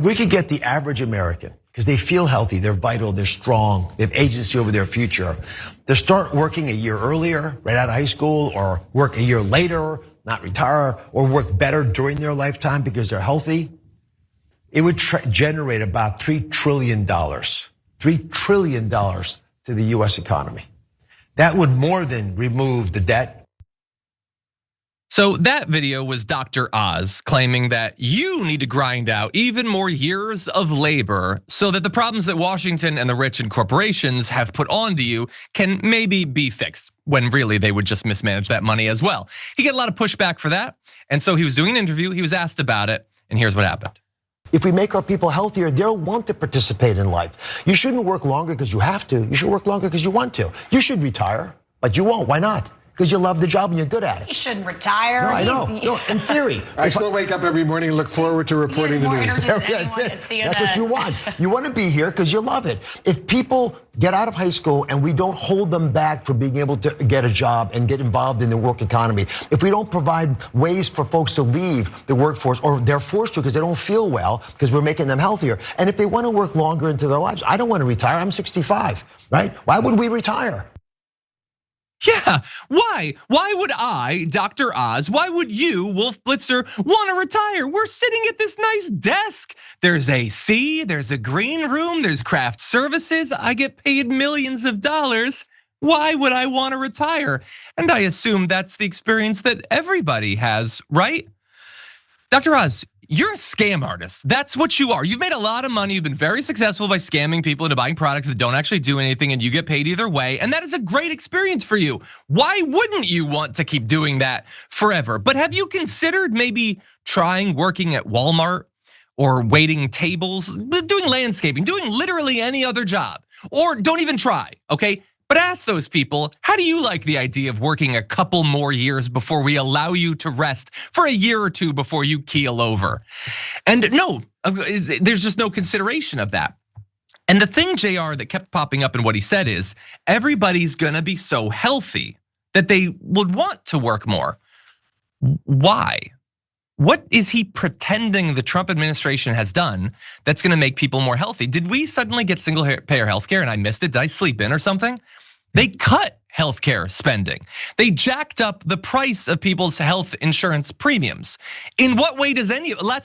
We could get the average American, because they feel healthy, they're vital, they're strong, they have agency over their future, to start working a year earlier, right out of high school, or work a year later, not retire, or work better during their lifetime because they're healthy, it would generate about $3 trillion. $3 trillion to the US economy. That would more than remove the debt. So that video was Dr. Oz claiming that you need to grind out even more years of labor so that the problems that Washington and the rich and corporations have put onto you can maybe be fixed, when really they would just mismanage that money as well. He got a lot of pushback for that, and so he was doing an interview, he was asked about it, and here's what happened. If we make our people healthier, they'll want to participate in life. You shouldn't work longer because you have to. You should work longer because you want to. You should retire, but you won't. Why not? Because you love the job and you're good at it. He shouldn't retire. No, I know. No, in theory. I still wake up every morning and look forward to reporting the news. That's it. That's what you want. You want to be here because you love it. If people get out of high school and we don't hold them back from being able to get a job and get involved in the work economy, if we don't provide ways for folks to leave the workforce, or they're forced to because they don't feel well because we're making them healthier, and if they want to work longer into their lives, I don't want to retire. I'm 65, right? Why would we retire? Yeah, why? Why would I, Dr. Oz, why would you, Wolf Blitzer, want to retire? We're sitting at this nice desk. There's AC, there's a green room, there's craft services. I get paid millions of dollars. Why would I want to retire? And I assume that's the experience that everybody has, right? Dr. Oz, you're a scam artist. That's what you are. You've made a lot of money. You've been very successful by scamming people into buying products that don't actually do anything, and you get paid either way. And that is a great experience for you. Why wouldn't you want to keep doing that forever? But have you considered maybe trying working at Walmart, or waiting tables, doing landscaping, doing literally any other job? Or don't even try, okay? But ask those people, how do you like the idea of working a couple more years before we allow you to rest for a year or two before you keel over? And no, there's just no consideration of that. And the thing, JR, that kept popping up in what he said is, everybody's gonna be so healthy that they would want to work more. Why? What is he pretending the Trump administration has done that's gonna make people more healthy? Did we suddenly get single payer healthcare and I missed it? Did I sleep in or something? They cut healthcare spending. They jacked up the price of people's health insurance premiums. In what way does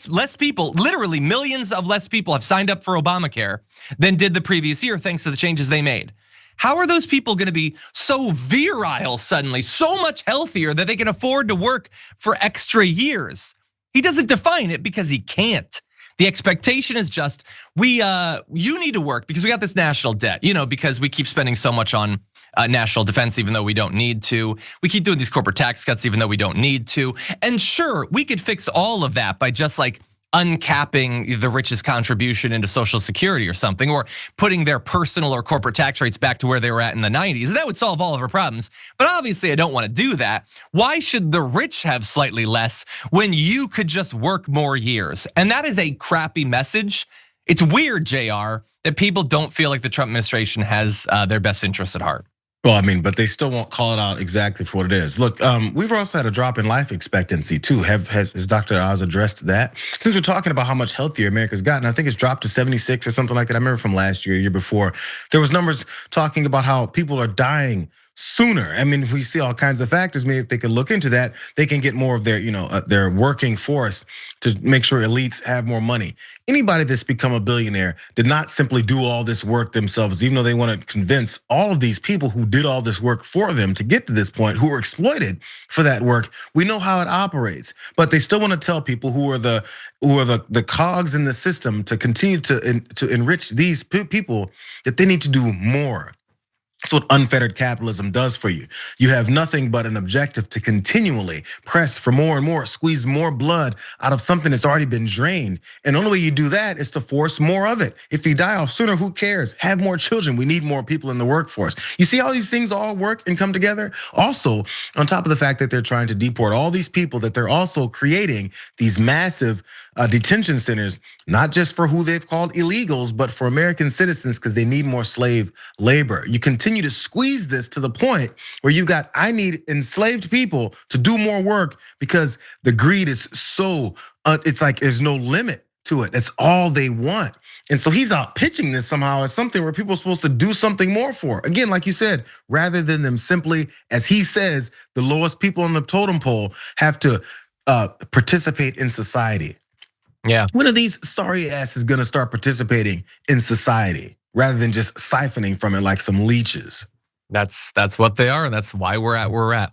less people, literally millions of less people, have signed up for Obamacare than did the previous year thanks to the changes they made? How are those people gonna be so virile suddenly, so much healthier that they can afford to work for extra years? He doesn't define it because he can't. The expectation is just, you need to work because we got this national debt, because we keep spending so much on national defense even though we don't need to. We keep doing these corporate tax cuts even though we don't need to. And sure, we could fix all of that by just like uncapping the richest contribution into Social Security or something, or putting their personal or corporate tax rates back to where they were at in the 90s. That would solve all of our problems. But obviously I don't want to do that. Why should the rich have slightly less when you could just work more years? And that is a crappy message. It's weird, JR, that people don't feel like the Trump administration has their best interests at heart. Well, I mean, but they still won't call it out exactly for what it is. Look, we've also had a drop in life expectancy too. Has Dr. Oz addressed that? Since we're talking about how much healthier America's gotten, I think it's dropped to 76 or something like that. I remember from last year before, there was numbers talking about how people are dying sooner. I mean, we see all kinds of factors. Maybe if they could look into that, they can get more of their, their working force to make sure elites have more money. Anybody that's become a billionaire did not simply do all this work themselves, even though they want to convince all of these people who did all this work for them to get to this point, who were exploited for that work. We know how it operates, but they still want to tell people who are the cogs in the system to continue to enrich these people that they need to do more. That's what unfettered capitalism does for you. You have nothing but an objective to continually press for more and more, squeeze more blood out of something that's already been drained. And the only way you do that is to force more of it. If you die off sooner, who cares? Have more children. We need more people in the workforce. You see how these things all work and come together? Also, on top of the fact that they're trying to deport all these people, that they're also creating these massive detention centers, not just for who they've called illegals, but for American citizens because they need more slave labor. You continue to squeeze this to the point where you've got, I need enslaved people to do more work because the greed is so, it's like there's no limit to it. That's all they want. And so he's out pitching this somehow as something where people are supposed to do something more for. Again, like you said, rather than them simply, as he says, the lowest people on the totem pole have to participate in society. Yeah. When are these sorry asses gonna start participating in society rather than just siphoning from it like some leeches? That's what they are, and that's why we're at where we're at.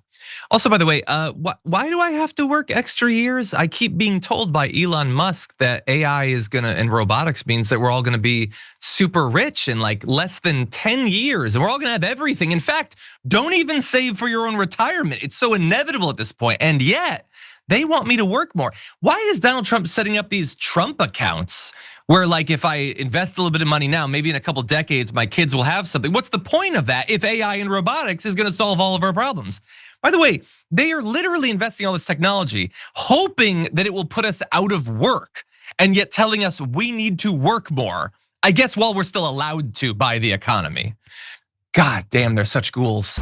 Also, by the way, why do I have to work extra years? I keep being told by Elon Musk that AI is gonna, and robotics means that we're all gonna be super rich in like less than 10 years, and we're all gonna have everything. In fact, don't even save for your own retirement. It's so inevitable at this point, and yet they want me to work more. Why is Donald Trump setting up these Trump accounts where like if I invest a little bit of money now, maybe in a couple decades, my kids will have something? What's the point of that if AI and robotics is gonna solve all of our problems? By the way, they are literally investing all this technology, hoping that it will put us out of work, and yet telling us we need to work more. I guess while we're still allowed to by the economy. God damn, they're such ghouls.